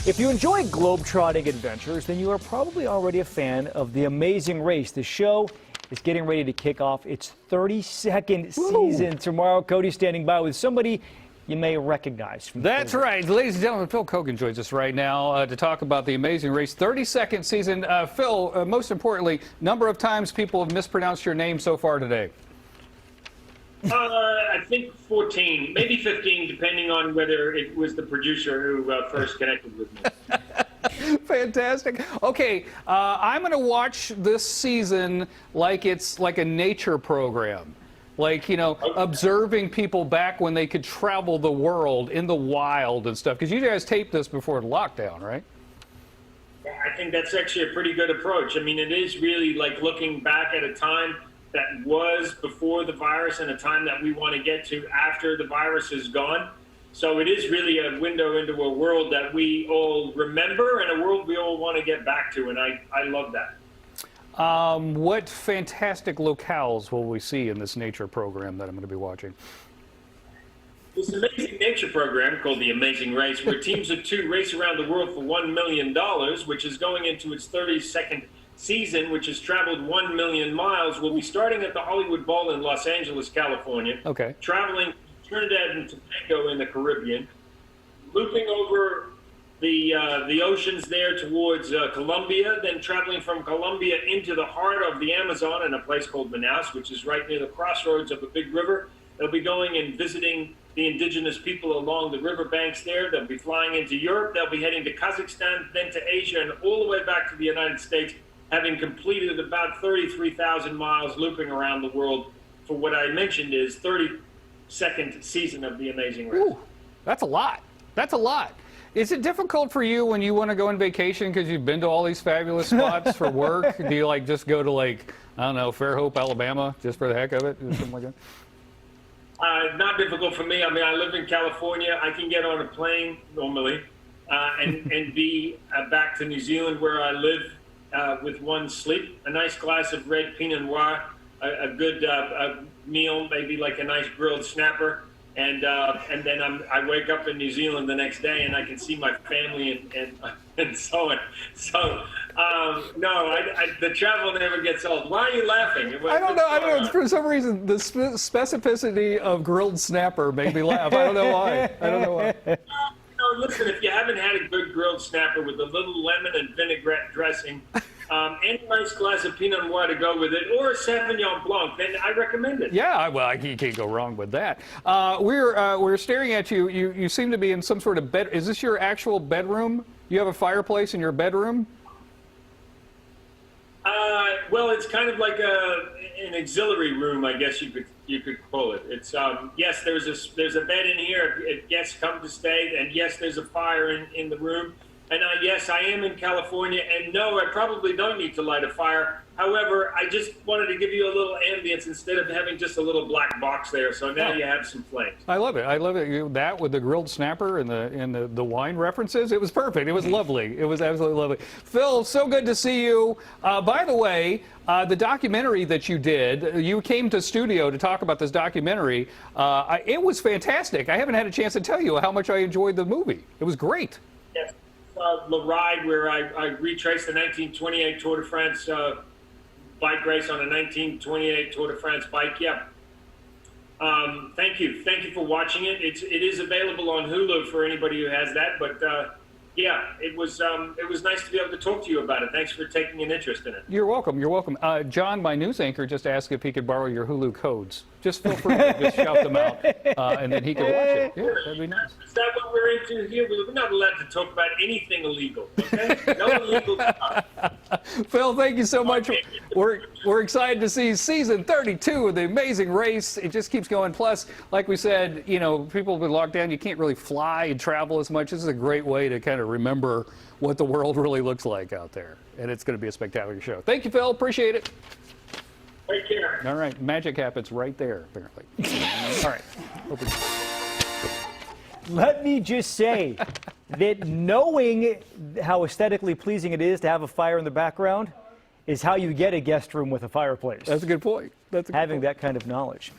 If you enjoy globe-trotting adventures, then you are probably already a fan of The Amazing Race. The show is getting ready to kick off its 32nd season tomorrow. Cody standing by with somebody you may recognize from That's right. Ladies and gentlemen, Phil Keoghan joins us right now to talk about The Amazing Race 32nd season. Phil, most importantly, number of times people have mispronounced your name so far today. I think 14, maybe 15, depending on whether it was the producer who first connected with me. Fantastic. Okay, I'm going to watch this season like it's like a nature program. Like, you know, observing people back when they could travel the world in the wild and stuff. Because you guys taped this before lockdown, right? I think that's actually a pretty good approach. I mean, it is really like looking back at a time that was before the virus and a time that we want to get to after the virus is gone. So it is really a window into a world that we all remember and a world we all want to get back to, and I love that. What fantastic locales will we see in this nature program that I'm going to be watching? This amazing nature program called The Amazing Race, where teams of two race around the world for $1 million, which is going into its 32nd season, which has traveled 1 million miles, will be starting at the Hollywood Bowl in Los Angeles, California. Okay. Traveling to Trinidad and Tobago in the Caribbean, looping over the oceans there towards Colombia, then traveling from Colombia into the heart of the Amazon in a place called Manaus, which is right near the crossroads of a big river. They'll be going and visiting the indigenous people along the riverbanks there. They'll be flying into Europe. They'll be heading to Kazakhstan, then to Asia, and all the way back to the United States, having completed about 33,000 miles looping around the world for what I mentioned is 32nd season of The Amazing Race. Ooh, that's a lot. That's a lot. Is it difficult for you when you want to go on vacation because you've been to all these fabulous spots for work? Do you like just go to, like, I don't know, Fairhope, Alabama, just for the heck of it, or something like that? Not difficult for me. I mean, I live in California. I can get on a plane normally and be back to New Zealand where I live with one sleep, a nice glass of red Pinot Noir, a good meal, maybe like a nice grilled snapper. And then I wake up in New Zealand the next day and I can see my family and so on. So, no, the travel never gets old. Why are you laughing? I don't know. For some reason, the specificity of grilled snapper made me laugh. I don't know why. No, listen, if you haven't had a good grilled snapper with a little lemon and vinaigrette dressing, and a nice glass of Pinot Noir to go with it, or a Sauvignon Blanc, then I recommend it. Yeah, well, you can't go wrong with that. We're staring at you. You seem to be in some sort of bed. Is this your actual bedroom? You have a fireplace in your bedroom? Well, it's kind of like an auxiliary room, I guess you could call it. It's yes, there's a bed in here if guests come to stay, and yes, there's a fire in the room. And yes, I am in California, and no, I probably don't need to light a fire. However, I just wanted to give you a little ambience instead of having just a little black box there. So now you have some flames. I love it. I love it. That with the grilled snapper and the wine references, it was perfect. It was lovely. It was absolutely lovely. Phil, so good to see you. By the way, the documentary that you did, you came to studio to talk about this documentary. It was fantastic. I haven't had a chance to tell you how much I enjoyed the movie. It was great. Yes. The ride where I retraced the 1928 Tour de France bike race on a 1928 Tour de France bike. Yeah. Thank you for watching it. It is available on Hulu for anybody who has that. But yeah, it was nice to be able to talk to you about it. Thanks for taking an interest in it. You're welcome. You're welcome. John, my news anchor, just asked if he could borrow your Hulu codes. Just feel free to just shout them out, and then he can watch it. Yeah, that'd be nice. Is that what we're into here? We're not allowed to talk about anything illegal, okay? No illegal stuff. Phil, thank you so much. We're excited to see season 32 of The Amazing Race. It just keeps going. Plus, like we said, you know, people have been locked down. You can't really fly and travel as much. This is a great way to kind of remember what the world really looks like out there. And it's going to be a spectacular show. Thank you, Phil. Appreciate it. Take care. All right. Magic happens right there, apparently. All right. Let me just say that knowing how aesthetically pleasing it is to have a fire in the background is how you get a guest room with a fireplace. That's a good point. Having that kind of knowledge.